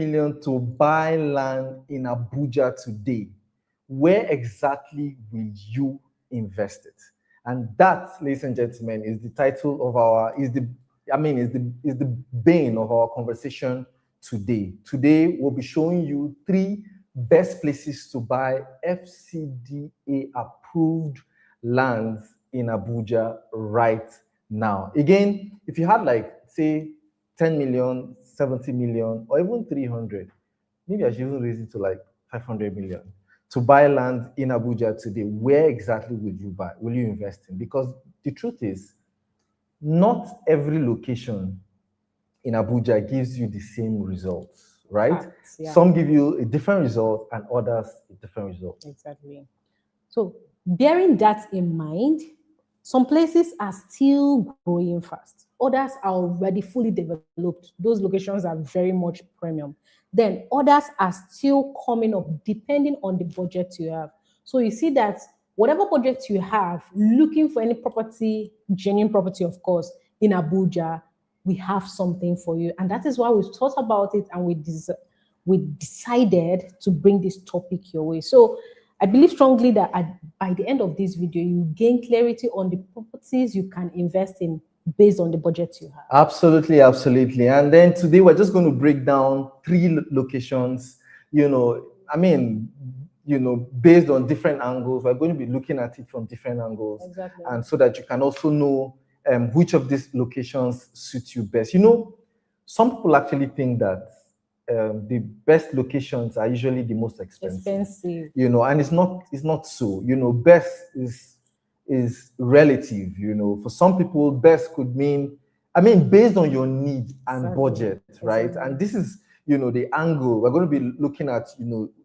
million to buy land in Abuja today, where exactly will you invest it? And that, ladies and gentlemen, is the title of our, is the bane of our conversation today. Today, we'll be showing you 3 best places to buy FCDA-approved lands in Abuja right now. Again, if you had like, say, 10 million, 70 million, or even 300, maybe I should even raise it to like 500 million to buy land in Abuja today, where exactly will you buy? Will you invest in? Because the truth is, not every location in Abuja gives you the same results, right? Yeah. Some give you a different result and others a different result. Exactly. So bearing that in mind, some places are still growing fast. Others are already fully developed. Those locations are very much premium. Then others are still coming up depending on the budget you have. So you see that whatever budget you have, looking for any property, genuine property, of course, in Abuja, we have something for you. And that is why we thought about it and we decided to bring this topic your way. So I believe strongly that by the end of this video, you gain clarity on the properties you can invest in based on the budget you have. Absolutely, absolutely. And then today we're just going to break down 3 locations, based on different angles. We're going to be looking at it from different angles. Exactly. And so that you can also know which of these locations suit you best. Some people actually think that the best locations are usually the most expensive. And it's not so. Best is relative. For some people, best could mean, based on your need and budget, right? Exactly. And this is, the angle we're going to be looking at.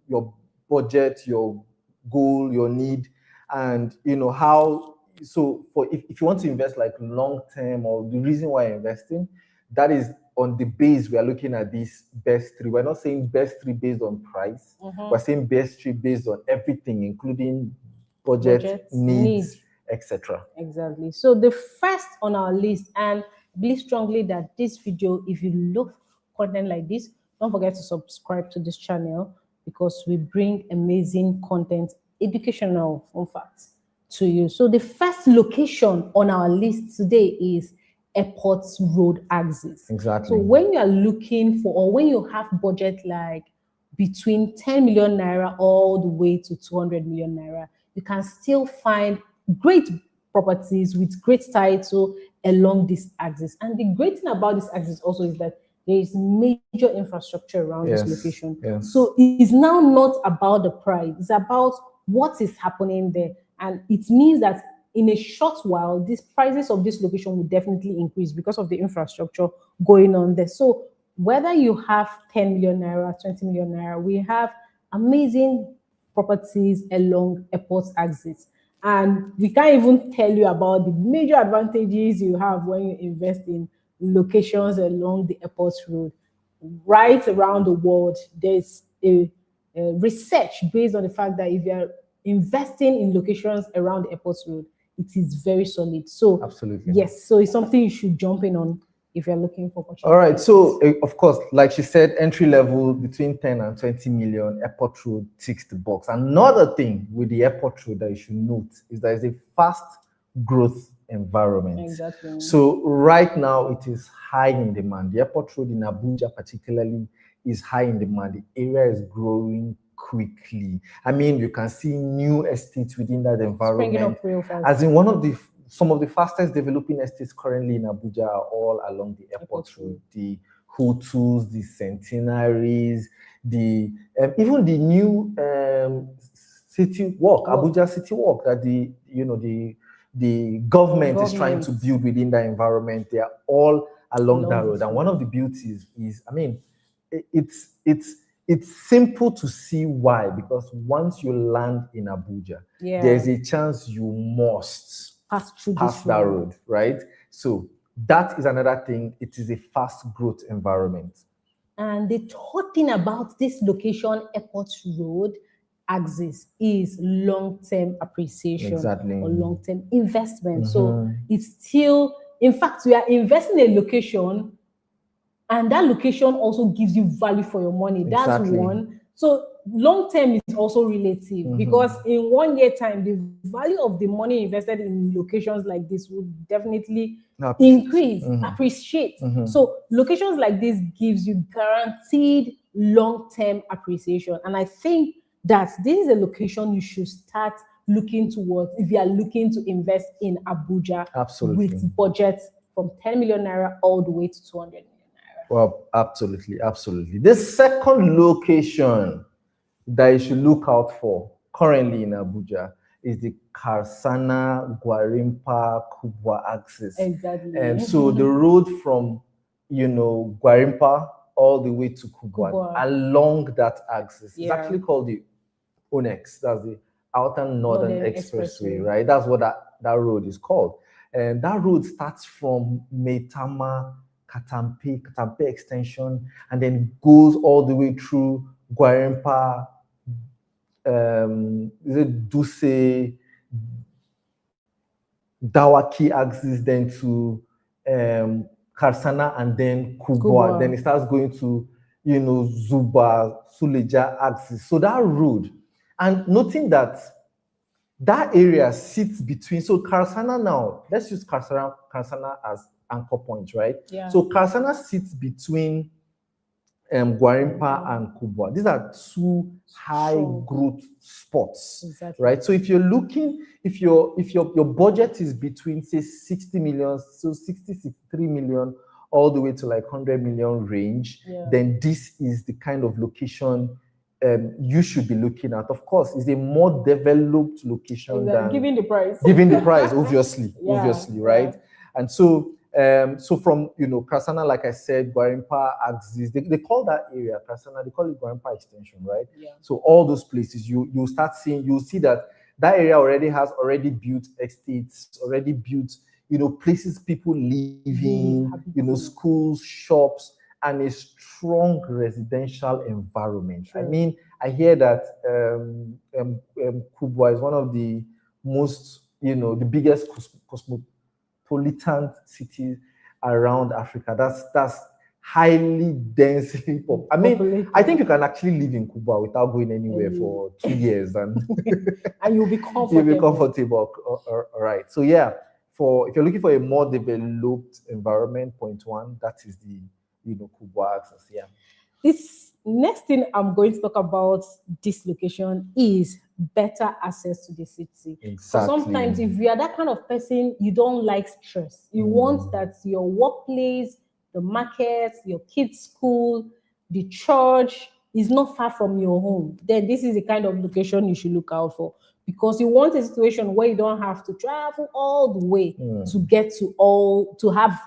Your budget, your goal, your need, and how. So, if you want to invest like long term, or the reason why you're investing, that is on the base. We are looking at these best 3. We're not saying best 3 based on price. We're saying best 3 based on everything, including budget, needs, etc. Exactly. So the first on our list, and I believe strongly that this video, if you love content like this, don't forget to subscribe to this channel, because we bring amazing content, educational fun facts to you. So the first location on our list today is Airport Road axis. Exactly. So when you are looking for, or when you have budget like between 10 million naira all the way to 200 million naira, you can still find great properties with great title along this axis. And the great thing about this axis also is that there is major infrastructure around this location. Yes. So it's now not about the price, it's about what is happening there. And it means that in a short while, these prices of this location will definitely increase because of the infrastructure going on there. So whether you have 10 million naira, 20 million naira, we have amazing properties along airport axis. And we can't even tell you about the major advantages you have when you invest in locations along the airport road. Right around the world, there's a research based on the fact that if you're investing in locations around the airport road, it is very solid. So absolutely, yes, so it's something you should jump in on if you're looking for opportunities. All right, so of course, like she said, entry level between 10 and 20 million, airport road ticks the box. Another thing with the airport road that you should note is that it's a fast growth environment. Exactly. So right now it is high in demand. The airport road in Abuja particularly is high in demand. The area is growing quickly. You can see new estates within that environment. Up real fast. As in some of the fastest developing estates currently in Abuja are all along the airport road. The Hutus, the Centenaries, even the new city walk, Abuja City Walk, that the government is trying to build within that environment. They are all along that road. And one of the beauties is, it's simple to see why, because once you land in Abuja, there's a chance you must pass that road, right? So that is another thing. It is a fast growth environment. And the third thing about this location, airport road axis, is long-term appreciation. Exactly. Or long-term investment. So it's still, in fact, we are investing in a location and that location also gives you value for your money. That's Exactly. one. So long term is also relative, because in 1 year time, the value of the money invested in locations like this would definitely increase, appreciate. So locations like this gives you guaranteed long-term appreciation. And I think that this is a location you should start looking towards if you are looking to invest in Abuja. Absolutely. With budgets from 10 million naira all the way to 200 million naira. Well, absolutely, absolutely. The second location that you should look out for currently in Abuja is the Karsana Gwarimpa Kubwa axis. Exactly. And so the road from, Gwarimpa all the way to Kubwa along that axis is actually called the ONEX. That's the Outer Northern Expressway, right? That's what that road is called. And that road starts from Maitama, Katampe extension, and then goes all the way through Gwarimpa, Duse, Dawaki axis, then to Karsana, and then Kubwa. Then it starts going to, Zuba, Suleja axis. So that road, and noting that area sits between, so Karsana now, let's use Karsana as anchor point, right? Yeah. So Karsana sits between Gwarimpa and Kubwa. These are two high growth spots, right? So if you're looking, if your budget is between, say, 60 million, so 63 million, all the way to like 100 million range, then this is the kind of location you should be looking at. Of course, it's a more developed location than giving the price. Obviously, right? And so from Karsana, like I said, Gwarimpa axis, they call that area Karsana, they call it Gwarimpa extension, right? Yeah. So all those places you'll see that area already has built estates, already built, places people live in, schools, shops, and a strong residential environment. Sure. I mean, I hear that Kubwa is one of the most, the biggest cosmopolitan cities around Africa. That's highly densely populated. I mean, I think you can actually live in Kubwa without going anywhere for 2 years, and and you'll be comfortable. You'll be comfortable. All right. So yeah, if you're looking for a more developed environment, point one, that is the Kubwa axis. Yeah. This next thing I'm going to talk about this location is better access to the city. Exactly. So sometimes if you are that kind of person, you don't like stress. You want that your workplace, the market, your kids' school, the church is not far from your home. Then this is the kind of location you should look out for, because you want a situation where you don't have to travel all the way to get to have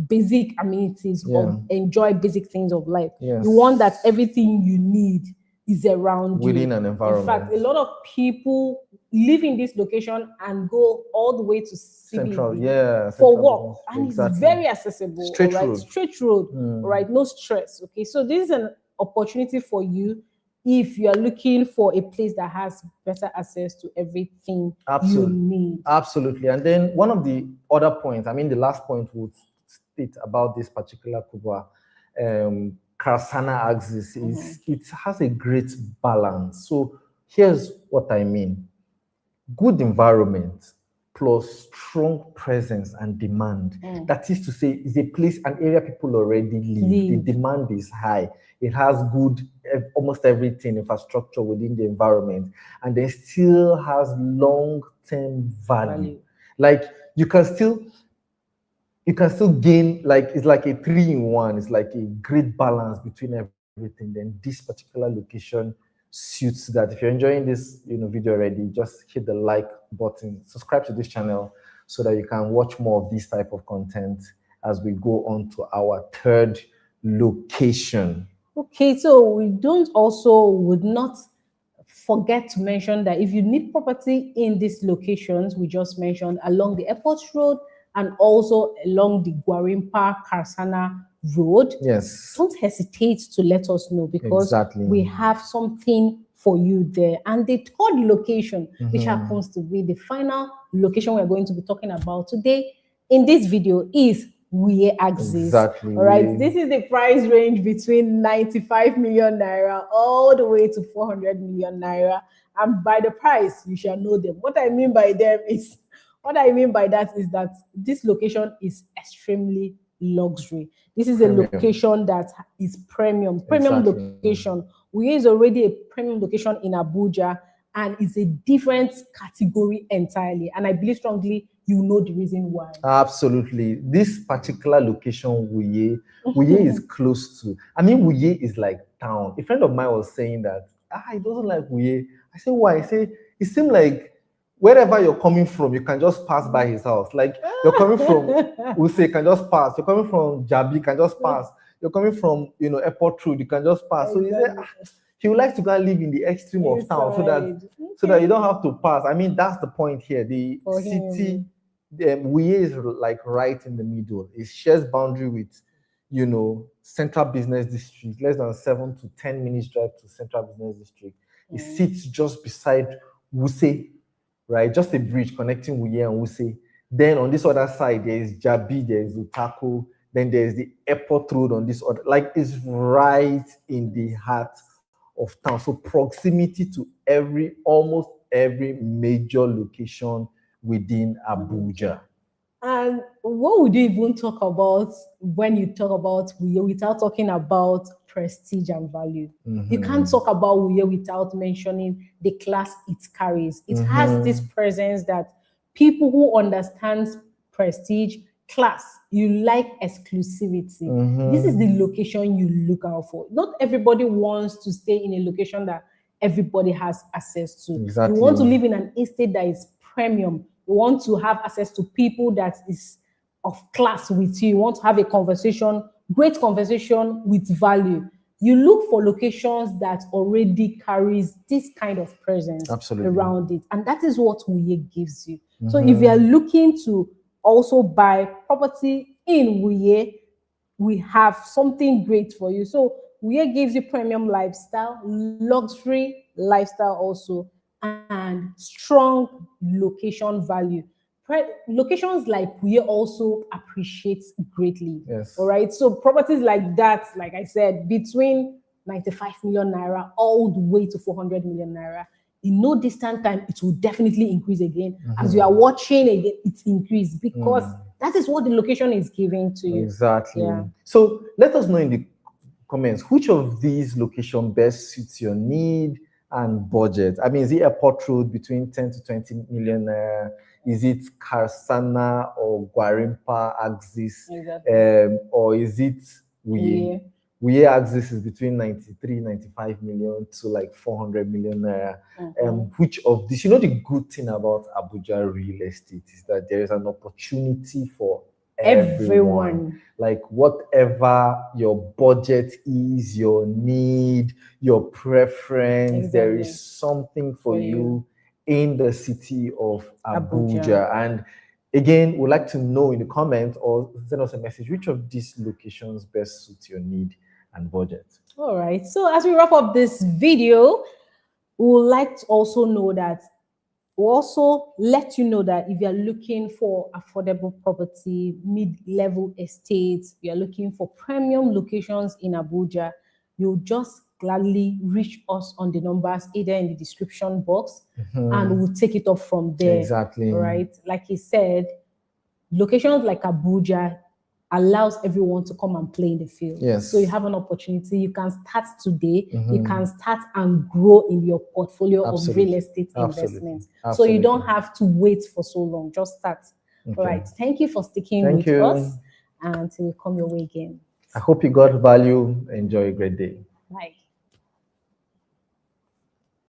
basic amenities or enjoy basic things of life. Yes. You want that everything you need is around within you. An environment. In fact, a lot of people live in this location and go all the way to CBD for work, and it's very accessible. Straight road, right? No stress. Okay, so this is an opportunity for you if you are looking for a place that has better access to everything you need. Absolutely. And then one of the other points, the last point would state about this particular Kubwa Karsana axis is it has a great balance. So here's what I mean. Good environment plus strong presence and demand. That is to say, is a place, an area people already live. The demand is high. It has good, almost everything, infrastructure within the environment, and then still has long-term value. Like you can still gain, like it's like a 3-in-1. It's like a great balance between everything. Then this particular location suits that. If you're enjoying this video already, just hit the like button, subscribe to this channel so that you can watch more of this type of content as we go on to our third location. Okay, so we would not forget to mention that if you need property in these locations we just mentioned, along the airport road and also along the Gwarimpa Karsana road, don't hesitate to let us know, because we have something for you there. And the third location, which happens to be the final location we're going to be talking about today in this video, is Wuye axis. Exactly. All right, this is the price range between 95 million naira all the way to 400 million naira. And by the price, you shall know them. What I mean by them is, what I mean by that is that this location is extremely luxury. This is a Premium. location that is premium Exactly. location. Wuye is already a premium location in Abuja, and it's a different category entirely. And I believe strongly you know the reason why. Absolutely. This particular location, Wuye is close to. I mean, Wuye is like town. A friend of mine was saying that he doesn't like Wuye. I say why? I say it seems like wherever you're coming from, you can just pass by his house. Like you're coming from Use, you can just pass. You're coming from Jabi, you can just pass. You're coming from Airport Road, you can just pass. So he said he would like to go and live in the extreme of town so that you don't have to pass. I mean, that's the point here. The city, Wuye is like right in the middle. It shares boundary with, Central Business District, less than 7 to 10 minutes drive to Central Business District. It sits just beside Wuse, right? Just a bridge connecting Wuye and Wuse. Then on this other side, there is Jabi, there is Utako, then there is the Airport Road on this other. Like it's right in the heart of town. So proximity to almost every major location within Abuja. And what would you even talk about when you talk about Wuye without talking about prestige and value? You can't talk about Wuye without mentioning the class it carries. It has this presence that people who understand prestige, class, you like exclusivity. This is the location you look out for. Not everybody wants to stay in a location that everybody has access to. Exactly. You want to live in an estate that is premium. You want to have access to people that is of class with you. You want to have a conversation, great conversation with value. You look for locations that already carries this kind of presence around it. And that is what Wuye gives you. So if you are looking to also buy property in Wuye, we have something great for you. So Wuye gives you premium lifestyle, luxury lifestyle also, and strong location value. Locations like Wuye also appreciates greatly. Yes. All right. So properties like that, like I said, between 95 million naira all the way to 400 million naira. In no distant time, it will definitely increase again. As you are watching again, it's increased because that is what the location is giving to you. Exactly. Yeah. So let us know in the comments which of these locations best suits your need and budget. I mean, is it Airport Road between 10 to 20 million? Is it Karsana or Gwarimpa axis? Exactly. Or is it Wuye? Wuye axis is between 93, 95 million to like 400 million. Which of this, the good thing about Abuja real estate is that there is an opportunity for everyone. Like whatever your budget is, your need, your preference, there is something for you in the city of Abuja. And again, we'd like to know in the comments or send us a message, which of these locations best suit your need and budget. All right. So as we wrap up this video, we would like to also know that we'll also let you know that if you're looking for affordable property, mid-level estates, you're looking for premium locations in Abuja, you'll just gladly reach us on the numbers either in the description box and we'll take it up from there. Exactly. Right? Like he said, locations like Abuja allows everyone to come and play in the field. Yes. So you have an opportunity. You can start today. You can start and grow in your portfolio of real estate investments. So you don't have to wait for so long. Just start. All right. Thank you for sticking with us. And until we come your way again. I hope you got value. Enjoy a great day. Bye.